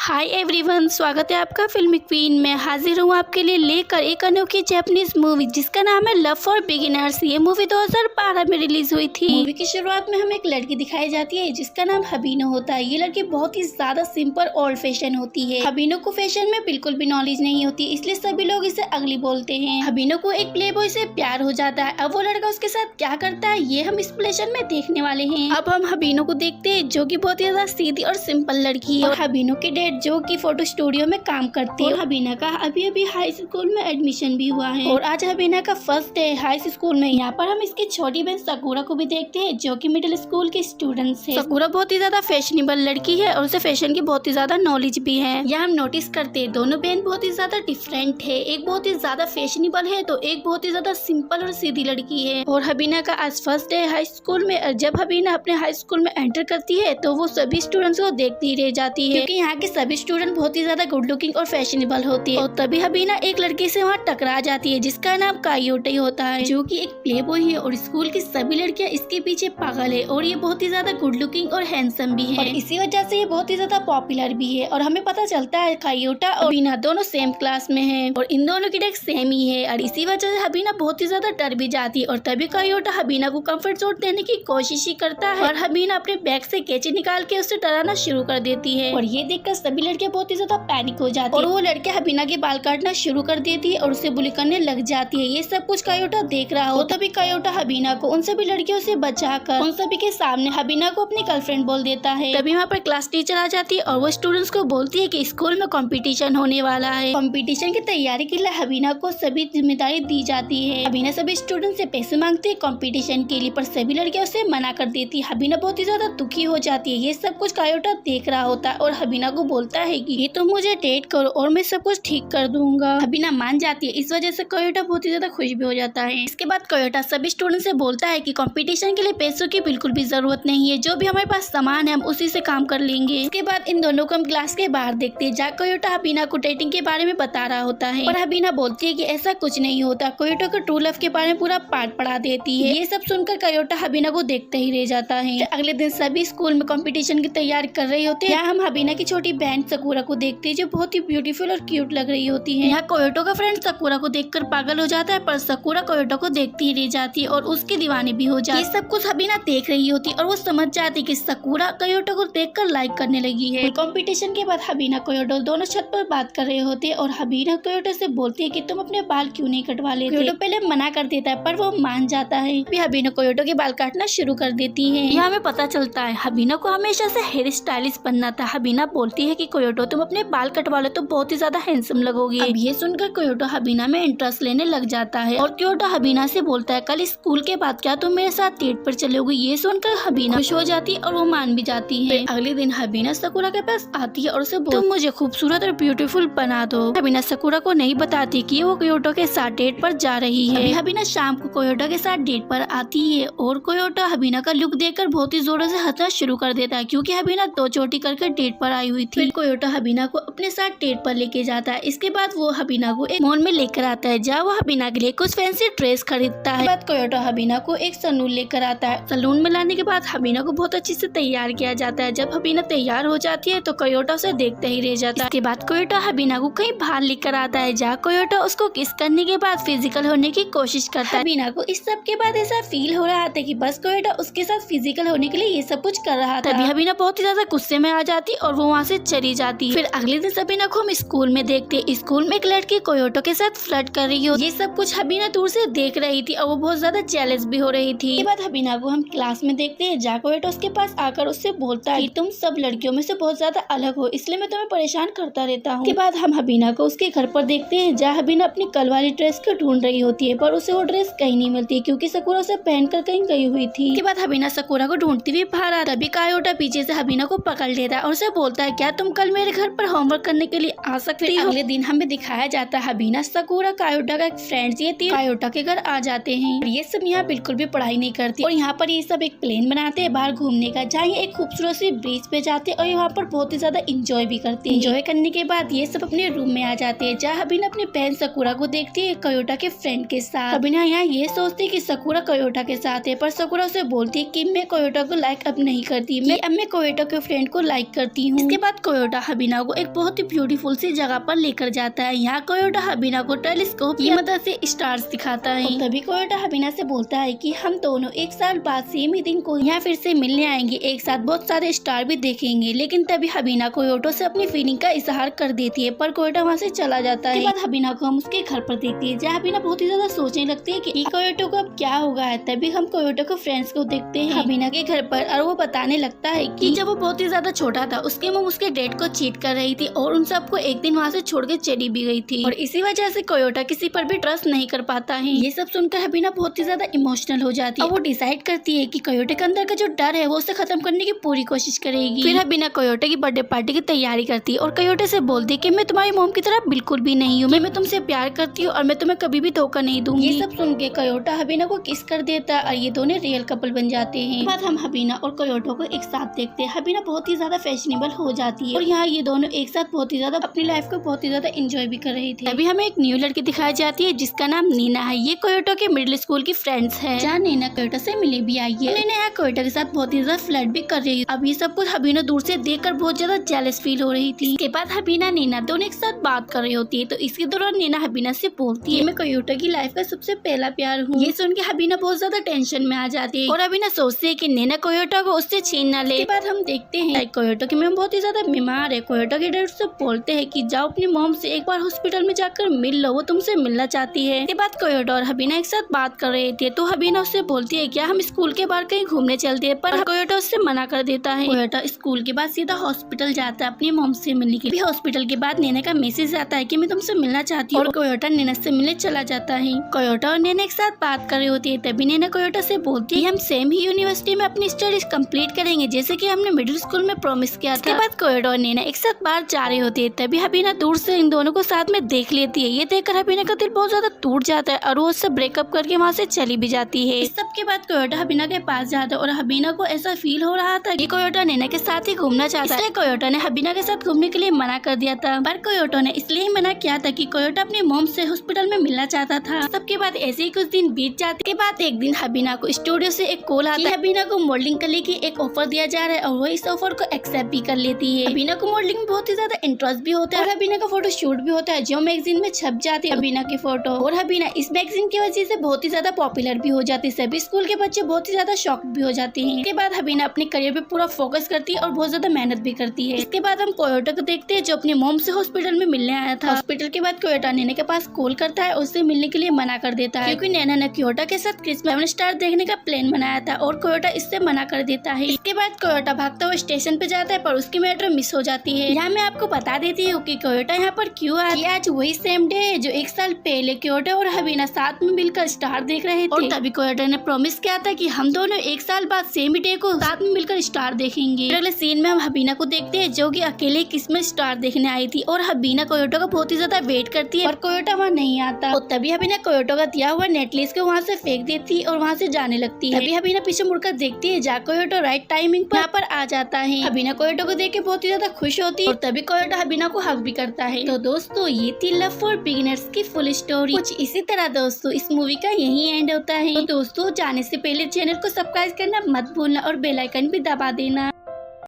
Hi everyone, स्वागत है आपका फिल्मी क्वीन में। हाजिर हूँ आपके लिए लेकर एक अनोखी जापानीज मूवी जिसका नाम है लव फॉर बिगिनर्स। ये मूवी 2012 में रिलीज हुई थी। मूवी की शुरुआत में हमें एक लड़की दिखाई जाती है जिसका नाम हबीनो होता है। ये लड़की बहुत ही ज्यादा सिंपल ओल्ड फैशन होती है। हबीनो को फैशन में बिल्कुल भी नॉलेज नहीं होती, इसलिए सभी लोग इसे अगली बोलते हैं। हबीनो को एक प्ले बॉय से प्यार हो जाता है। अब वो लड़का उसके साथ क्या करता है ये हम इस प्लेशन में देखने वाले हैं। अब हम हबीनो को देखते हैं जो की बहुत ही ज्यादा सीधी और सिंपल लड़की है। और हबीनो की डेट जो कि फोटो स्टूडियो में काम करती है। और हबीना का अभी अभी हाई स्कूल में एडमिशन भी हुआ है और आज हबीना का फर्स्ट डे हाई स्कूल में। यहाँ पर हम इसकी छोटी बहन सकूरा को भी देखते हैं जो कि मिडिल स्कूल की स्टूडेंट्स है। सकूरा बहुत ही ज्यादा फैशनेबल लड़की है और उसे फैशन की बहुत ही ज्यादा नॉलेज भी है। यहाँ हम नोटिस करते हैं दोनों बहन बहुत ही ज्यादा डिफरेंट है। एक बहुत ही ज्यादा फैशनेबल है तो एक बहुत ही ज्यादा सिंपल और सीधी लड़की है। और हबीना का आज फर्स्ट डे हाई स्कूल में। जब हबीना अपने हाई स्कूल में एंटर करती है तो वो सभी स्टूडेंट्स को देखती रह जाती है क्योंकि यहाँ के सभी स्टूडेंट बहुत ही ज्यादा गुड लुकिंग और फैशनेबल होती है। और तभी हबीना एक लड़की से वहाँ टकरा जाती है जिसका नाम कायोटे होता है जो कि एक प्ले बॉय है और स्कूल की सभी लड़कियां इसके पीछे पागल है। और ये बहुत ही ज्यादा गुड लुकिंग और हैंडसम भी है और इसी वजह से ये बहुत ही ज्यादा पॉपुलर भी है। और हमें पता चलता है कायोटा और हबीना दोनों सेम क्लास में है और इन दोनों की डेस्क सेम ही है। और इसी वजह से हबीना बहुत ही ज्यादा डर भी जाती है। और तभी कायोटा हबीना को कम्फर्ट जोन देने की कोशिश ही करता है और हबीना अपने बैग से कैंची निकाल के उसे डराना शुरू कर देती है। और ये देखकर सभी लड़कियां बहुत ही ज्यादा पैनिक हो जाती है और वो लड़कियां हबीना के बाल काटना शुरू कर देती है और उसे बुली करने लग जाती है। ये सब कुछ कायोटा देख रहा हो तभी कायोटा हबीना को उन सभी लड़कियों से बचाकर उन सभी के सामने हबीना को अपनी गर्लफ्रेंड बोल देता है। तभी वहाँ पर क्लास टीचर आ जाती है और वो स्टूडेंट्स को बोलती है कि स्कूल में कंपटीशन होने वाला है। कंपटीशन की तैयारी के लिए हबीना को सभी जिम्मेदारी दी जाती है। हबीना सभी स्टूडेंट से पैसे मांगती है कंपटीशन के लिए पर सभी लड़कियां उसे मना कर देती है। हबीना बहुत ही ज्यादा दुखी हो जाती है। ये सब कुछ कायोटा देख रहा होता है और हबीना को बोलता है कि ये तुम मुझे डेट करो और मैं सब कुछ ठीक कर दूंगा। हबीना मान जाती है। इस वजह से कायोटा बहुत ही ज्यादा खुश भी हो जाता है। इसके बाद कायोटा सभी स्टूडेंट से बोलता है कि कंपटीशन के लिए पैसों की बिल्कुल भी जरूरत नहीं है, जो भी हमारे पास सामान है हम उसी से काम कर लेंगे। इसके बाद इन दोनों को हम क्लास के बाहर देखते हैं जहाँ कायोटा हबीना को डेटिंग के बारे में बता रहा होता है और हबीना बोलती है कि ऐसा कुछ नहीं होता। कायोटा को ट्रू लव के बारे में पूरा पाठ पढ़ा देती है। ये सब सुनकर कायोटा हबीना को देखते ही रह जाता है। अगले दिन सभी स्कूल में कंपटीशन की तैयारी कर रही होते हैं। हम हबीना की छोटी बहन सकूरा को देखते हैं जो बहुत ही ब्यूटीफुल और क्यूट लग रही होती है। यहाँ कायोटो का फ्रेंड सकूरा को देखकर पागल हो जाता है पर सकूरा कायोटो को देखती ही रह जाती है और उसकी दीवानी भी हो जाती है। ये सब कुछ हबीना देख रही होती और वो समझ जाती कि सकूरा कायोटो को देखकर लाइक करने लगी है। कंपटीशन के बाद हबीना कायोटो दोनों छत पर बात कर रहे होते हैं और हबीना कायोटो से बोलती है कि तुम अपने बाल क्यों नहीं कटवा लेते। कायोटो पहले मना कर देता है पर वो मान जाता है। फिर हबीना कायोटो के बाल काटना शुरू कर देती है। यहाँ हमें पता चलता है हबीना को हमेशा से हेयर स्टाइलिस्ट बनना था। हबीना बोलती है कि कायोटो तुम अपने बाल कटवा लो तो बहुत ही ज्यादा हैंडसम लगोगी। अब ये सुनकर कायोटो हबीना में इंटरेस्ट लेने लग जाता है और कायोटो हबीना से बोलता है कल स्कूल के बाद क्या तुम मेरे साथ डेट पर चलोगी। ये सुनकर हबीना खुश हो जाती है और वो मान भी जाती है। अगले दिन हबीना सकूरा के पास आती है और उसे तुम मुझे खूबसूरत और ब्यूटीफुल बना दो। हबीना सकूरा को नहीं बताती कि वो कायोटो के साथ डेट पर जा रही है। हबीना शाम को कायोटो के साथ डेट पर आती है और कायोटो हबीना का लुक देखकर बहुत ही जोरों से हंसना शुरू कर देता है क्योंकि हबीना दो चोटी करके डेट पर आई हुई थी। फिर कायोटो हबीना को अपने साथ डेट पर लेके जाता है। इसके बाद वो हबीना को एक मॉल में लेकर आता है जहाँ वो हबीना के लिए कुछ फैंसी ड्रेस खरीदता है। बाद कायोटो हबीना को एक सलून लेकर आता है। सलून में लाने के बाद हबीना को बहुत अच्छे से तैयार किया जाता है। जब हबीना तैयार हो जाती है तो कायोटो उसे देखते ही रह जाता है। इसके बाद कायोटो हबीना को कहीं बाहर लेकर आता है जहाँ कायोटो उसको किस करने के बाद फिजिकल होने की कोशिश करता है। हबीना को इस सब के बाद ऐसा फील हो रहा था कि बस कायोटो उसके साथ फिजिकल होने के लिए ये सब कुछ कर रहा था। तभी हबीना बहुत ही ज्यादा गुस्से में आ जाती और वो वहाँ से चली जाती। फिर अगले दिन हबीना को हम स्कूल में देखते। स्कूल में एक लड़की कायोटो के साथ फ्लर्ट कर रही हो। ये सब कुछ हबीना दूर से देख रही थी और वो बहुत ज्यादा जेलस भी हो रही थी। इसके बाद हबीना को हम क्लास में देखते हैं जहाँ कायोटो उसके पास आकर उससे बोलता है कि तुम सब लड़कियों में से बहुत ज्यादा अलग हो इसलिए मैं तुम्हें परेशान करता रहता हूँ। इसके बाद हम हबीना को उसके घर पर देखते हैं जहाँ हबीना अपनी कल वाली ड्रेस को ढूंढ रही होती है पर उसे वो ड्रेस कहीं नहीं मिलती क्योंकि सकूरा उसे पहनकर कहीं गई हुई थी। इसके बाद हबीना सकूरा को ढूंढती हुई बाहर आता। तभी कायोटो पीछे से हबीना को पकड़ लेता है और उसे बोलता है क्या तुम कल मेरे घर पर होमवर्क करने के लिए आ सकती हो। अगले दिन हमें दिखाया जाता है हबीना सकूरा कायोटो का एक फ्रेंड्स ये तीन कायोटो के घर आ जाते हैं। ये सब यहाँ बिल्कुल भी पढ़ाई नहीं करती और यहाँ पर ये सब एक प्लान बनाते हैं बाहर घूमने का जहाँ ये एक खूबसूरत सी ब्रिज पे जाते हैं और यहाँ पर बहुत ही ज्यादा इंजॉय भी करते हैं। इंजॉय करने के बाद ये सब अपने रूम में आ जाते हैं जहाँ हबीना अपनी बहन सकूरा को देखती है कायोटो के फ्रेंड के साथ। हबीना यहाँ ये सोचती है कि सकूरा कायोटो के साथ है पर सकूरा उसे बोलती है कि मैं कायोटो को लाइक अब नहीं करती, मैं कायोटो के फ्रेंड को लाइक करती हूँ। इसके बाद कोयोटा हबीना को एक बहुत ही ब्यूटीफुल सी जगह पर लेकर जाता है। यहाँ कोयोटा हबीना को टेलीस्कोप की मदद से स्टार्स दिखाता है। तभी कोयोटा हबीना से बोलता है कि हम दोनों 1 साल बाद सेम ही दिन को यहाँ फिर से मिलने आएंगे, एक साथ बहुत सारे स्टार भी देखेंगे। लेकिन तभी हबीना कोयोटो से अपनी फीलिंग का इजहार कर देती है, पर कोयोटा वहाँ से चला जाता है। बाद हबीना को हम उसके घर पर देखते हैं, जहाँ हबीना बहुत ही ज्यादा सोचने लगती है कि कोयोटो को अब क्या होगा है। तभी हम कोयोटो को फ्रेंड्स को देखते हैं हबीना के घर पर, और वो बताने लगता है कि जब वो बहुत ही ज्यादा छोटा था उसके मम उसके डैड को चीट कर रही थी और उन सबको एक दिन वहाँ से छोड़ के चली भी गई थी, और इसी वजह से कोयोटा किसी पर भी ट्रस्ट नहीं कर पाता है। ये सब सुनकर हबीना बहुत ही ज्यादा इमोशनल हो जाती है और वो डिसाइड करती है कि कोयोटे के अंदर का जो डर है वो उसे खत्म करने की पूरी कोशिश करेगी। फिर हबीना कोयोटे की बर्थडे पार्टी की तैयारी करती है और कोयोटे से बोलती है कि मैं तुम्हारी मॉम की तरह बिल्कुल भी नहीं हूँ, मैं तुमसे प्यार करती हूँ और मैं तुम्हें कभी भी धोखा नहीं दूंगी। ये सब सुन के कोयोटा हबीना को किस कर देता है और ये दोनों रियल कपल बन जाते हैं। बाद हम हबीना और कोयोटो को एक साथ देखते हैं। हबीना बहुत ही ज्यादा फैशनेबल हो जाती है और यहाँ ये दोनों एक साथ बहुत ही ज्यादा अपनी लाइफ को बहुत ही ज्यादा एंजॉय भी कर रही थी। अभी हमें एक न्यू लड़की दिखाई जाती है जिसका नाम नीना है। ये कोयोटो के मिडिल स्कूल की फ्रेंड्स है, जहाँ नीना कोयोटो से मिले भी आई है। नीना यहाँ कोयोटो के साथ बहुत ही ज्यादा फ्लर्ट भी कर रही है। अब ये सब कुछ हबीना दूर से देखकर बहुत ज्यादा जेलस फील हो रही थी। इसके बाद हबीना नीना दोनों एक साथ बात कर रही होती है, तो इसके दौरान नीना हबीना से बोलती है मैं कोयोटो की लाइफ का सबसे पहला प्यार हूँ। ये सुन के हबीना बहुत ज्यादा टेंशन में आ जाती है और हबीना सोचती है कि नीना कोयोटो को उससे छीन न ले। इसके बाद हम देखते हैं कोयोटो की मॉम बहुत ही ज्यादा बीमार है। कोयोटो के डैड से बोलते हैं कि जाओ अपनी मॉम से एक बार हॉस्पिटल में जाकर मिल लो, वो तुमसे मिलना चाहती है। इसके बाद कोयोटो और हबीना एक साथ बात कर रहे थे, तो हबीना उससे बोलती है क्या हम स्कूल के बाहर कहीं घूमने चलते हैं, पर कोयोटो उससे मना कर देता है। कोयोटो स्कूल के बाद सीधा हॉस्पिटल जाता है अपनी मॉम से मिलने के लिए। हॉस्पिटल के बाद नैना का मैसेज आता है कि मैं तुमसे मिलना चाहती हूँ और कोयोटो नैना से मिलने चला जाता है। कोयोटो और नैना एक साथ बात कर रही होती है, तभी नैना कोयोटो से बोलती है हम सेम ही यूनिवर्सिटी में अपनी स्टडीज कंप्लीट करेंगे जैसे कि हमने मिडिल स्कूल में प्रॉमिस किया था। इसके बाद कोयोटो और नैना एक साथ बाहर जा रही होती है, तभी हबीना दूर से इन दोनों को साथ में देख लेती है। ये देखकर हबीना का दिल बहुत ज्यादा टूट जाता है और वो उससे ब्रेकअप करके वहाँ से चली भी जाती है। इस सब के बाद कोयोटो हबीना के पास जाता है और हबीना को ऐसा फील हो रहा था कि कोयोटो नैना के साथ ही घूमना चाहता है, इसलिए कोयोटो ने हबीना के साथ घूमने के लिए मना कर दिया था। पर कोयोटो ने इसलिए ही मना किया था कि कोयोटो अपनी मॉम से हॉस्पिटल में मिलना चाहता था। सबके बाद ऐसे ही कुछ दिन बीत जाते के बाद एक दिन हबीना को स्टूडियो से एक कॉल आता है। हबीना को मॉडलिंग करने की एक ऑफर दिया जा रहा है और वो इस ऑफर को एक्सेप्ट भी कर लेती है। हबीना को मॉडलिंग में बहुत ही ज्यादा इंटरेस्ट भी होता है और हबीना का फोटो शूट भी होता है जो मैगजीन में छप जाती है हबीना की फोटो, और हबीना इस मैगजीन की वजह से बहुत ही ज्यादा पॉपुलर भी हो जाती है। सभी स्कूल के बच्चे बहुत ही ज्यादा शॉक्ड भी हो जाते हैं। इसके बाद हबीना अपने करियर पे पूरा फोकस करती है और बहुत ज्यादा मेहनत भी करती है। इसके बाद हम कोयोटो को देखते हैं जो अपनी मॉम से हॉस्पिटल में मिलने आया था। हॉस्पिटल के बाद कोयोटो नैना के पास कॉल करता है और उससे मिलने के लिए मना कर देता है, क्योंकि नैना ने कोयोटो के साथ क्रिसमस 7 स्टार देखने का प्लान बनाया था और कोयोटो इससे मना कर देता है। इसके बाद कोयोटो भागता हुआ स्टेशन पे जाता है पर उसकी मेट्रो मिस हो जाती है। यहाँ मैं आपको बता देती हूँ कि कोयोटो यहाँ पर क्यों आया। आज वही सेम डे है जो 1 साल पहले कोयोटो और हबीना साथ में मिलकर स्टार देख रहे थे और तभी कोयोटो ने प्रॉमिस किया था कि हम दोनों 1 साल बाद सेम डे को साथ में मिलकर स्टार देखेंगे। अगले सीन में हम हबीना को देखते हैं जो कि अकेले क्रिसमस स्टार देखने आई थी और हबीना कोयोटो का बहुत ही ज्यादा वेट करती है और कोयोटो वहाँ नहीं आता। और तभी हबीना कोयोटो का दिया हुआ नेकलेस को वहाँ से फेंक देती है और वहाँ से जाने लगती है। तभी हबीना पीछे मुड़कर देखती है जहाँ कोयोटो राइट टाइमिंग पर यहाँ पर आ जाता है। हबीना कोयोटो को देख के बहुत ही ज्यादा खुश होती है और तभी कोयोटो हबीना को हक भी करता है। तो दोस्तों ये थी लव फॉर बिगिनर्स की फुल स्टोरी। कुछ इसी तरह दोस्तों इस मूवी का यही एंड होता है। तो दोस्तों जाने से पहले चैनल को सब्सक्राइब करना मत भूलना और बेल आइकन भी दबा देना।